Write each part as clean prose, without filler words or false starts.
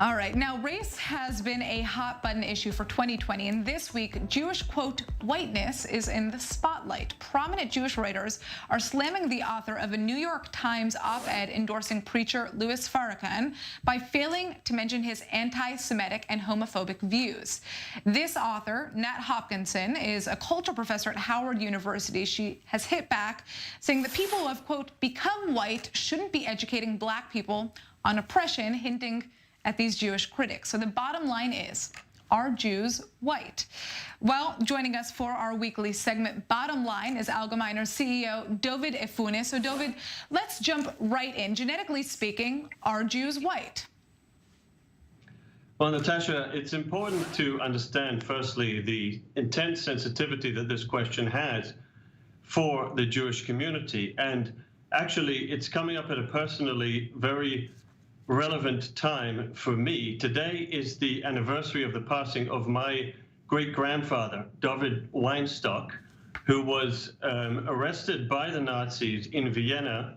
All right, now race has been a hot button issue for 2020, and this week, Jewish, quote, whiteness is in the spotlight. Prominent Jewish writers are slamming the author of a New York Times op-ed endorsing preacher Louis Farrakhan by failing to mention his anti-Semitic and homophobic views. This author, Nat Hopkinson, is a culture professor at Howard University. She has hit back, saying that people who have, quote, become white shouldn't be educating black people on oppression, hinting at these Jewish critics. So the bottom line is, are Jews white? Well, joining us for our weekly segment, Bottom Line, is Algemeiner CEO David Efunes. So David, let's jump right in. Genetically speaking, are Jews white? Well, Natasha, it's important to understand, firstly, the intense sensitivity that this question has for the Jewish community. And actually, it's coming up at a personally very relevant time for me. Today is the anniversary of the passing of my great-grandfather, David Weinstock, who was arrested by the Nazis in Vienna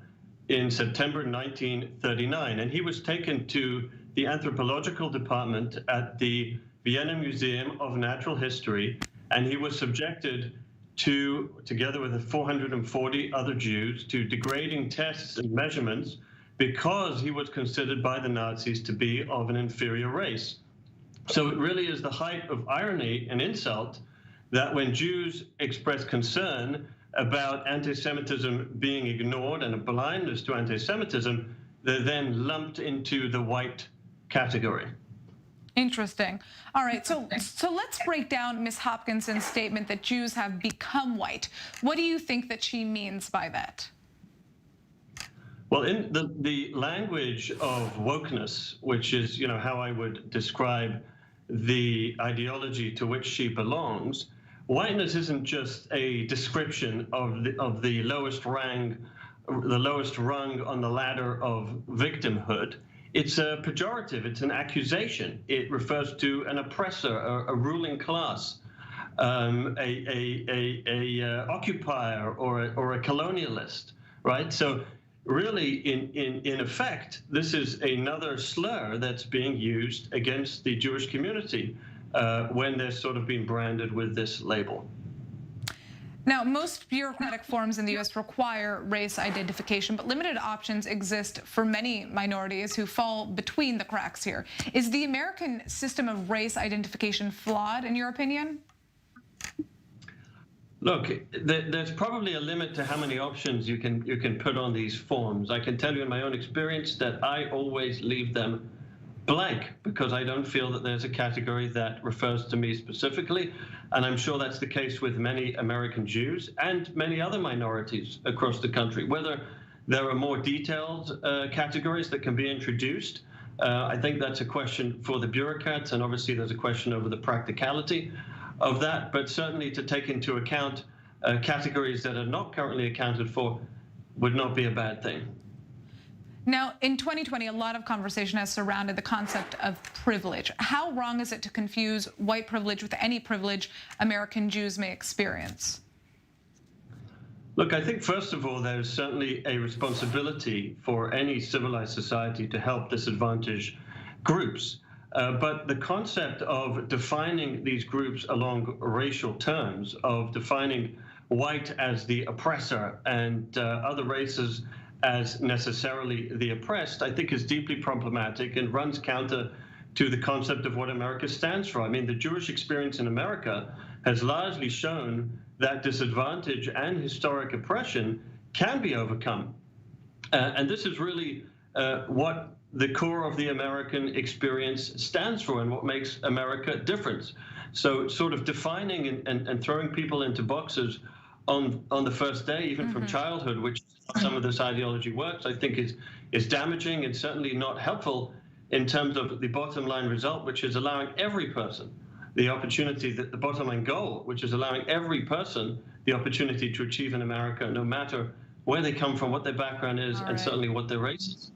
in September 1939. And he was taken to the anthropological department at the Vienna Museum of Natural History, and he was subjected to, together with 440 other Jews, to degrading tests and measurements because he was considered by the Nazis to be of an inferior race. So it really is the height of irony and insult that when Jews express concern about anti-Semitism being ignored and a blindness to anti-Semitism, they're then lumped into the white category. Interesting. All right, so let's break down Ms. Hopkinson's statement that Jews have become white. What do you think that she means by that? Well, in the language of wokeness, which is, how I would describe the ideology to which she belongs, whiteness isn't just a description of the lowest rung on the ladder of victimhood. It's a pejorative. It's an accusation. It refers to an oppressor, a ruling class, a occupier, or a colonialist, right? So really, in effect, this is another slur that's being used against the Jewish community when they're sort of being branded with this label. Now, most bureaucratic forms in the U.S. require race identification, but limited options exist for many minorities who fall between the cracks here. Is the American system of race identification flawed, in your opinion? Look, there's probably a limit to how many options you can put on these forms. I can tell you in my own experience that I always leave them blank because I don't feel that there's a category that refers to me specifically. And I'm sure that's the case with many American Jews and many other minorities across the country. Whether there are more detailed categories that can be introduced, I think that's a question for the bureaucrats, and obviously there's a question over the practicality of that, but certainly to take into account categories that are not currently accounted for would not be a bad thing. Now, in 2020, a lot of conversation has surrounded the concept of privilege. How wrong is it to confuse white privilege with any privilege American Jews may experience? Look, I think, first of all, there's certainly a responsibility for any civilized society to help disadvantaged groups. But the concept of defining these groups along racial terms, of defining white as the oppressor and other races as necessarily the oppressed, I think is deeply problematic and runs counter to the concept of what America stands for. I mean, the Jewish experience in America has largely shown that disadvantage and historic oppression can be overcome. And this is really what the core of the American experience stands for and what makes America different. So sort of defining and throwing people into boxes on the first day, even from childhood, which some of this ideology works, I think is damaging and certainly not helpful in terms of the bottom line result, which is allowing every person the opportunity, the bottom line goal, which is allowing every person the opportunity to achieve in America, no matter where they come from, what their background is, and certainly what their race is.